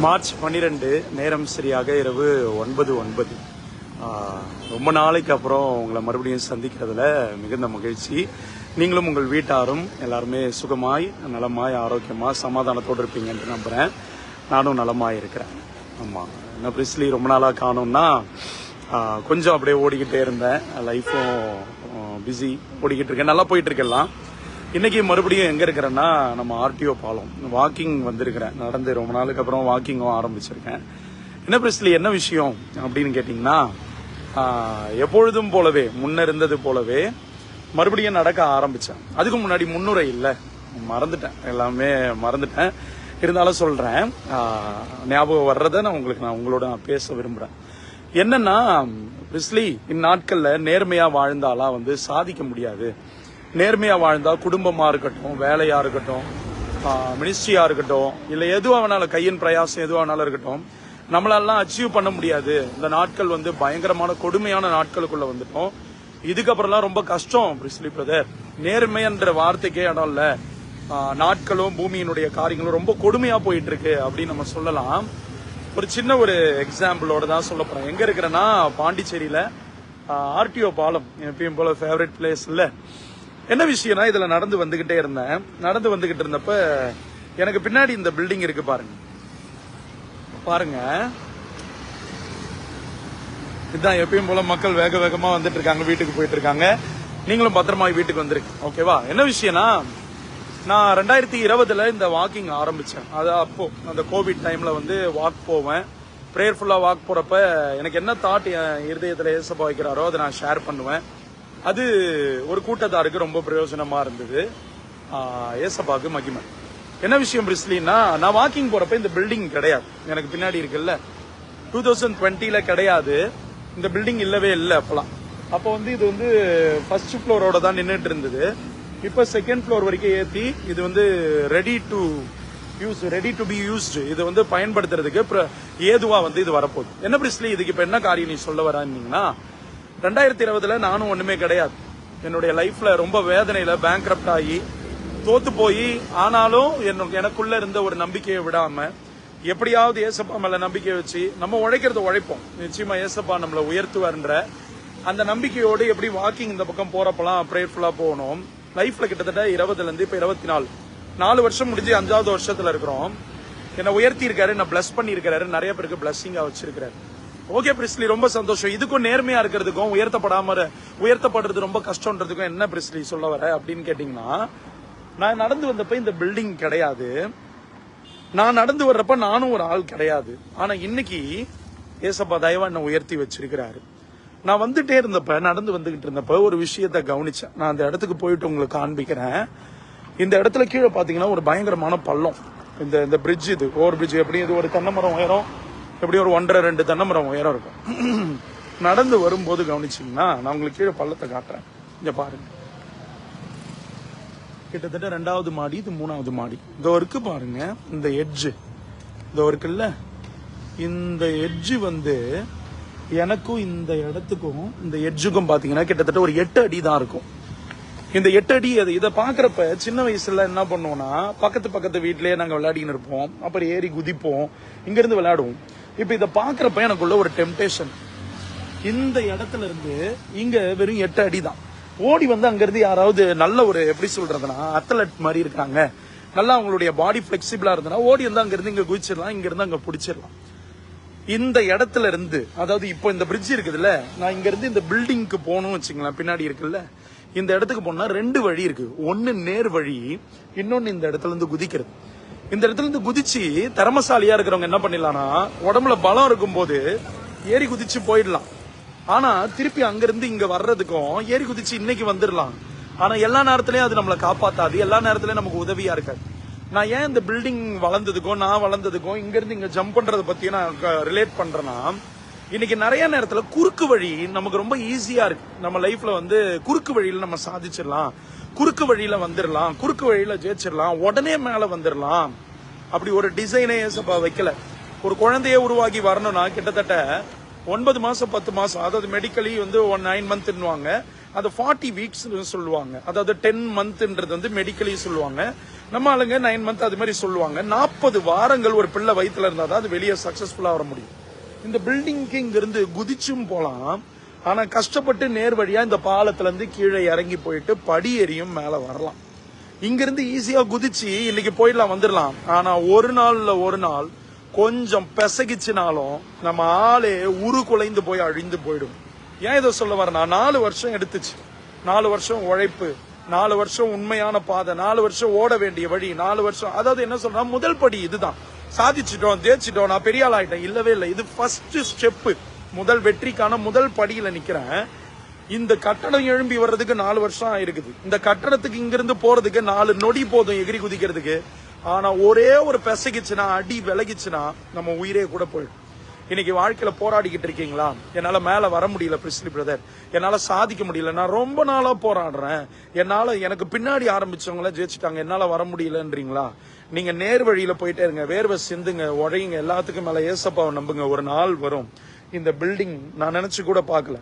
March 12 நேரம் சரியாக இரவு 9:09. ரொம்ப நாளைக்கு அப்புறம் உங்களை மறுபடியும் சந்திக்கிறதுல மிகுந்த மகிழ்ச்சி. நீங்களும் உங்கள் வீட்டாரும் எல்லாருமே சுகமாய் நலமாய் ஆரோக்கியமாக சமாதானத்தோடு இருப்பீங்கன்னு நம்புகிறேன். நானும் நலமாக இருக்கிறேன். ஆமாம், என்ன பிரிஸ்லி ரொம்ப நாளாக காணும்னா கொஞ்சம் அப்படியே ஓடிக்கிட்டே இருந்தேன். லைஃப்பும் பிஸி ஓடிக்கிட்டு இருக்கேன், நல்லா போயிட்டு இருக்கெல்லாம். இன்னைக்கு மறுபடியும் எங்கே இருக்கிறேன்னா நம்ம ஆர்டிஓ பாலம் வாக்கிங் வந்திருக்கிறேன். நடந்து ரொம்ப நாளுக்கு அப்புறம் வாக்கிங்கும் ஆரம்பிச்சிருக்கேன். என்ன பிரிஸ்லி என்ன விஷயம் அப்படின்னு கேட்டிங்கன்னா, எப்பொழுதும் போலவே முன்ன இருந்தது போலவே மறுபடியும் நடக்க ஆரம்பித்தேன். அதுக்கு முன்னாடி முன்னுரை இல்லை, மறந்துட்டேன், எல்லாமே மறந்துட்டேன். இருந்தாலும் சொல்கிறேன், ஞாபகம் வர்றதை நான் உங்களோட பேச விரும்புகிறேன். என்னன்னா பிரிஸ்லி, இந்நாட்களில் நேர்மையாக வாழ்ந்தாலா சாதிக்க முடியாது. நேர்மையாக வாழ்ந்தால் குடும்பமாக இருக்கட்டும், வேலையாக இருக்கட்டும், மினிஸ்ட்ரியாக இருக்கட்டும், இல்லை எதுவாக வேணாலும் கையின் பிரயாசம் எதுவாக வேணாலும் இருக்கட்டும், நம்மளாலாம் அச்சீவ் பண்ண முடியாது. இந்த நாட்கள் பயங்கரமான கொடுமையான நாட்களுக்குள்ள வந்துட்டோம். இதுக்கப்புறம்லாம் ரொம்ப கஷ்டம் பிரிஸ்லி பிரதர். நேர்மைன்ற வார்த்தைக்கே இடம் இல்லை. நாட்களும் பூமியினுடைய காரியங்களும் ரொம்ப கொடுமையாக போயிட்டு இருக்கு அப்படின்னு நம்ம சொல்லலாம். ஒரு சின்ன ஒரு எக்ஸாம்பிளோட தான் சொல்ல போறேன். எங்க இருக்கிறேன்னா பாண்டிச்சேரியில ஆர்டிஓ பாலம், எப்பயும் போல ஃபேவரட் பிளேஸ் இல்லை. என்ன விஷயம்னா, இதுல நடந்து வந்துகிட்டே இருந்தேன். நடந்து வந்துகிட்டு இருந்தப்ப எனக்கு பின்னாடி இந்த பில்டிங் இருக்கு பாருங்க. இதுதான் எப்பயும் போல மக்கள் வேக வேகமா வந்துட்டு இருக்காங்க, வீட்டுக்கு போயிட்டு இருக்காங்க. நீங்களும் பத்திரமா வீட்டுக்கு வந்துருக்கு, ஓகேவா? என்ன விஷயம்னா, நான் 2020 இந்த வாக்கிங் ஆரம்பிச்சேன். அது அப்போ அந்த கோவிட் டைம்ல வாக் போவேன். ப்ரேயர்ஃபுல்லா வாக் போறப்ப எனக்கு என்ன தாட் என் இருதயத்துல ஏசப்பா வைக்கிறாரோ அதை நான் ஷேர் பண்ணுவேன். அது ஒரு கூட்டத்தாருக்கு ரொம்ப பிரயோஜனமா இருந்தது. ஏசப்பாக்கு மகிமை. என்ன விஷயம் பிரிஸ்லின்னா, நான் வாக்கிங் போறப்ப இந்த பில்டிங் கிடையாது. எனக்கு பின்னாடி இருக்குல்ல, 2020 கிடையாது. இந்த பில்டிங் இல்லவே இல்லை அப்பெல்லாம். அப்போ இது ஃபர்ஸ்ட் ஃப்ளோரோட தான் நின்றுட்டு இருந்தது. இப்போ செகண்ட் ஃப்ளோர் வரைக்கும் ஏற்றி இது ரெடி டு பி யூஸ்டு. இது பயன்படுத்துறதுக்கு ஏதுவா இது வரப்போகுது. என்ன பிரிஸ்லி, இதுக்கு இப்போ என்ன காரியம் நீ சொல்ல வரான்னீங்கன்னா, 2020 நானும் ஒண்ணுமே கிடையாது. என்னுடைய லைஃப்ல ரொம்ப வேதனையில பேங்க்ரப்ட் ஆகி தோத்து போய், ஆனாலும் எனக்குள்ள இருந்த ஒரு நம்பிக்கையை விடாம எப்படியாவது ஏசப்பா மேல நம்பிக்கை வச்சு நம்ம உழைக்கிறத உழைப்போம், நிச்சயமா ஏசப்பா நம்மளை உயர்த்துவார்ன்ற அந்த நம்பிக்கையோடு எப்படி வாக்கிங் இந்த பக்கம் போறப்பெல்லாம் ப்ரேயர்ஃபுல்லா போகணும். லைஃப்ல கிட்டத்தட்ட 20 இருந்து இப்ப 24 4 வருஷம் முடிஞ்சு 5வது வருஷத்துல இருக்கிறோம். என்னை உயர்த்தி இருக்காரு, என்ன பிளஸ் பண்ணி இருக்காரு, நிறைய பேருக்கு பிளஸ்ஸிங்கா வச்சிருக்காரு. ஓகே பிரிஸ்லி, ரொம்ப சந்தோஷம். இதுக்கும் நேர்மையா இருக்கிறதுக்கும் உயர்த்தப்படுறது ரொம்ப கஷ்டம்ன்றதுக்கும் என்ன பிரிஸ்லி சொல்ல வர அப்படின்னு கேட்டீங்கன்னா, நான் நடந்து வந்தப்ப இந்த பில்டிங் கிடையாது. நான் நடந்து வர்றப்ப நானும் ஒரு ஆள் கிடையாது. ஆனா இன்னைக்கு ஏசப்பா தயவா என்ன உயர்த்தி வச்சிருக்கிறாரு. நான் நடந்து வந்துகிட்டு இருந்தப்ப ஒரு விஷயத்த கவனிச்சேன். நான் அந்த இடத்துக்கு போயிட்டு உங்களுக்கு காண்பிக்கிறேன். இந்த இடத்துல கீழே பாத்தீங்கன்னா ஒரு பயங்கரமான பள்ளம். இந்த பிரிட்ஜ், இது ஓவர் பிரிட்ஜ், எப்படி இது ஒரு தென்னைமரம் உயரம், எப்படி ஒரு 1.5-2 தென்னைமரம் உயரம் இருக்கும். நடந்து வரும்போது கவனிச்சிங்கன்னா, நான் உங்களுக்கு கீழே பள்ளத்தை காட்டுறேன். இங்க பாருங்க, கிட்டத்தட்ட 2வது மாடி, இது 3வது மாடி. இதோ இருக்கு பாருங்க, இந்த எட்ஜ் இதோ இருக்குல்ல, இந்த எட்ஜ் எனக்கும் இந்த இடத்துக்கும் இந்த எட்ஜுக்கும் பாத்தீங்கன்னா கிட்டத்தட்ட ஒரு 8 அடி தான் இருக்கும். இந்த 8 அடி இதை பாக்குறப்ப சின்ன வயசுல என்ன பண்ணுவோம்னா, பக்கத்து வீட்லயே நாங்க விளையாடின்னு இருப்போம். அப்புறம் ஏறி குதிப்போம், இங்க இருந்து விளையாடுவோம். இப்ப இதை பாக்குறப்ப எனக்குள்ள ஒரு டெம்டேஷன். இந்த இடத்துல இருந்து இங்க வெறும் 8 அடி தான். ஓடி அங்க இருந்து யாராவது நல்ல ஒரு எப்படி சொல்றதுன்னா அத்லட் மாதிரி இருக்காங்க, நல்லா அவங்களுடைய பாடி பிளெக்சிபிளா இருந்தா ஓடி அங்க இருந்து இங்க குதிச்சிடலாம், இங்க இருந்து அங்க பிடிச்சிடலாம். இந்த இடத்துல இருந்து, அதாவது இப்போ இந்த பிரிட்ஜ் இருக்குதுல்ல, நான் இங்க இருந்து இந்த பில்டிங்க்கு போகணும் வச்சுங்களேன், பின்னாடி இருக்குல்ல, இந்த இடத்துக்கு போனா 2 வழி இருக்கு. ஒன்னு நேர் வழி, இன்னொன்னு இந்த இடத்துல இருந்து குதிக்கிறது. இந்த இடத்துல இருந்து குதிச்சு திறமசாலியா இருக்கிறவங்க என்ன பண்ணிடலாம்னா, உடம்புல பலம் இருக்கும் போது ஏறி குதிச்சு போயிடலாம். ஆனா திருப்பி அங்கிருந்து இங்க வர்றதுக்கும் ஏறி குதிச்சு இன்னைக்கு வந்துடலாம். ஆனா எல்லா நேரத்திலயும் அது நம்மளை காப்பாத்தாது, எல்லா நேரத்திலயும் நமக்கு உதவியா இருக்காது. நான் ஏன் இந்த பில்டிங் நான் வளர்ந்ததுக்கும் இங்க இருந்து இங்க ஜம்ப் பண்றதை பத்தி நான் ரிலேட் பண்றேன்னா, இன்னைக்கு நிறைய நேரத்துல குறுக்கு வழி நமக்கு ரொம்ப ஈஸியா இருக்கு. நம்ம லைஃப்ல குறுக்கு வழியில நம்ம சாதிச்சிடலாம், குறுக்கு வழியில வந்துடலாம், குறுக்கு வழியில ஜெயிச்சிடலாம், உடனே மேல வந்துடலாம். அப்படி ஒரு டிசைனே ஏசப்பா வைக்கல. ஒரு குழந்தைய உருவாக்கி வரணும்னா கிட்டத்தட்ட 9 மாசம் 10 மாசம், அதாவது மெடிக்கலி 9 மந்த்னுவாங்க, அது 40 வீக்ஸ் சொல்லுவாங்க. அதாவது 10 மந்த்ன்றது மெடிக்கலி சொல்லுவாங்க. நம்ம ஆளுங்க 9 மந்த் அது மாதிரி சொல்லுவாங்க. 40 வாரங்கள் ஒரு பிள்ளை வயிற்றுல இருந்தா தான் அது வெளியே சக்சஸ்ஃபுல்லா வர முடியும். இந்த பில்டிங்க்கு இங்க இருந்து குதிச்சும் போலாம். ஆனா கஷ்டப்பட்டு நேர் வழியா இந்த பாலத்துல இருந்து கீழே இறங்கி போயிட்டு படி ஏறியும் மேல வரலாம். இங்க இருந்து ஈஸியா குதிச்சு இன்னைக்கு போயிடலாம், வந்துடலாம். ஆனா ஒரு நாள் கொஞ்சம் பெசகிச்சுனாலும் நம்ம ஆளே உரு குலைந்து போய் அழிந்து போயிடும். ஏன் இதை சொல்ல வரேன்னா 4 வருஷம் எடுத்துச்சு. 4 வருஷம் உழைப்பு, 4 வருஷம் உண்மையான பாதை, 4 வருஷம் ஓட வேண்டிய வழி, 4 வருஷம். அதாவது என்ன சொல்றா, முதல் படி இதுதான். சாதிச்சிட்டோம், ஜெயிச்சிட்டோம், நான் பெரிய ஆள் ஆயிட்டேன். இல்லவே இல்லை. இது ஃபர்ஸ்ட் ஸ்டெப். முதல் வெற்றிக்கான முதல் படியில நிக்கிறேன். இந்த கட்டடம் எழும்பி வர்றதுக்கு 4 வருஷம் ஆயிருக்குது. இந்த கட்டடத்துக்கு இங்கிருந்து போறதுக்கு 4 நொடி போதும் எகிரி குதிக்கிறதுக்கு. ஆனா ஒரே ஒரு பெசகிச்சுனா, அடி விலகிச்சுனா நம்ம உயிரே கூட போயிடும். இன்னைக்கு வாழ்க்கையில போராடிக்கிட்டு இருக்கீங்களா? என்னால மேல வர முடியல பிரிஸ்லி பிரதர், என்னால சாதிக்க முடியல, நான் ரொம்ப நாளா போராடுறேன், எனக்கு பின்னாடி ஆரம்பிச்சவங்கள ஜெயிச்சுட்டாங்க, என்னால வர முடியலன்றீங்களா? நீங்க நேர் வழியில போயிட்டே இருங்க, வேர்வை சிந்துங்க, உழையுங்க, எல்லாத்துக்கும் மேல ஏசப்பாவை நம்புங்க. ஒரு நாள் வரும். இந்த பில்டிங் நான் நினைச்சு கூட பார்க்கல.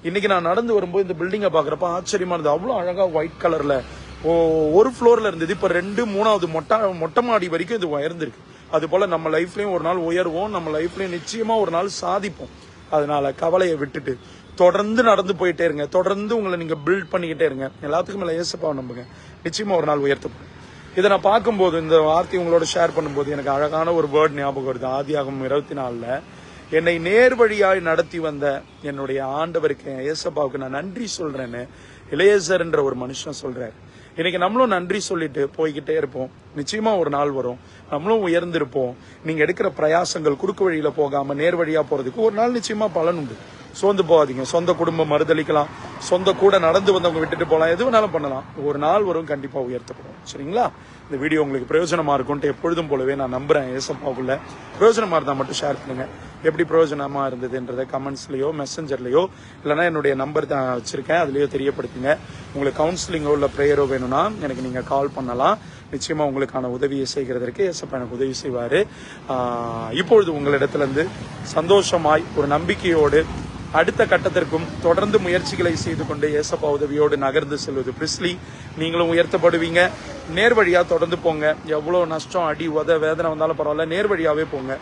இன்னைக்கு நான் நடந்து வரும்போது இந்த பில்டிங்கை பாக்குறப்ப ஆச்சரியமா இருந்தது. அவ்வளவு அழகா ஒயிட் கலர்ல ஒரு ஃப்ளோர்ல இருந்தது. இப்ப 2 3வது மொட்டை மாடி வரைக்கும் இது உயர்ந்திருக்கு. அது போல நம்ம லைஃப்லயும் ஒரு நாள் உயர்வோம், நம்ம லைஃப்லயும் நிச்சயமா ஒரு நாள் சாதிப்போம். அதனால கவலையை விட்டுட்டு தொடர்ந்து நடந்து போயிட்டே இருங்க. தொடர்ந்து உங்களை நீங்க பில்ட் பண்ணிக்கிட்டே இருங்க. எல்லாத்துக்கும் மேல ஏசப்பாவை நம்புங்க. நிச்சயமா ஒரு நாள் உயர்த்தப்படும். இதை நான் பார்க்கும்போது, இந்த வார்த்தை உங்களோட ஷேர் பண்ணும்போது எனக்கு அழகான ஒரு வேர்ட் ஞாபகம் வருது. ஆதியாகமம் 24 என்னை நேர் வழியாய் நடத்தி வந்த என்னுடைய ஆண்டவருக்கு, ஏசப்பாவுக்கு நான் நன்றி சொல்றேன்னு எலியேசர் என்ற ஒரு மனுஷன் சொல்றாரு. இன்னைக்கு நம்மளும் நன்றி சொல்லிட்டு போய்கிட்டே இருப்போம். நிச்சயமா ஒரு நாள் வரும், நம்மளும் உயர்ந்திருப்போம். நீங்க எடுக்கிற பிரயாசங்கள் குறுக்கு வழியில போகாம நேர் வழியா போறதுக்கு ஒரு நாள் நிச்சயமா பலன் உண்டு. சோர்ந்து போகாதீங்க. சொந்த குடும்பம் மறுதளிக்கலாம், சொந்த கூட நடந்து வந்தவங்க விட்டுட்டு போகலாம், எது வேணாலும் பண்ணலாம். ஒரு நாள் வரும், கண்டிப்பா உயர்த்தப்படும். சரிங்களா? இந்த வீடியோ உங்களுக்கு பிரயோஜனமா இருக்கும்ட்டு எப்பொழுதும் போலவே நான் நம்புறேன். ஏசப்பாவுக்குள்ள பிரயோஜனமா இருந்தா மட்டும் ஷேர் பண்ணுங்க. எப்படி பிரயோஜனமா இருந்ததுன்றதை கமெண்ட்ஸ்லயோ மெசஞ்சர்லயோ இல்லைன்னா என்னுடைய நம்பர் தான் வச்சிருக்கேன், அதுலயோ தெரியப்படுத்துங்க. உங்களுக்கு கவுன்சிலிங்கோ இல்லை ப்ரேயரோ வேணும்னா எனக்கு நீங்க கால் பண்ணலாம். நிச்சயமா உங்களுக்கான உதவியை செய்கிறதற்கு ஏசப்பா எனக்கு உதவி செய்வாரு. இப்பொழுது உங்களிடத்துல இருந்து சந்தோஷமாய் ஒரு நம்பிக்கையோடு அடுத்த கட்டத்திற்கும் தொடர்ந்து முயற்சிகளை செய்து கொண்டு ஏசப்பா உதவியோடு நகர்ந்து செல்வது பிரிஸ்லி. நீங்களும் உயர்த்தப்படுவீங்க. நேர் வழியா தொடர்ந்து போங்க. எவ்வளவு நஷ்டம், அடி, வேதனை வந்தாலும் பரவாயில்ல, நேர் வழியாவே போங்க.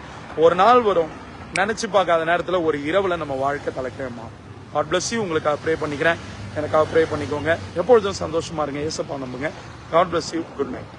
ஒரு நாள் வரும், நினைச்சு பார்க்காத நேரத்துல ஒரு இரவுல நம்ம வாழ்க்கை தலைக்கிழமா. God bless you. உங்களுக்காக ப்ரே பண்ணிக்கிறேன், எனக்காக ப்ரே பண்ணிக்கோங்க. எப்பொழுதும் சந்தோஷமா இருங்க, ஏசப்பா நம்புங்க. God bless you. Good night.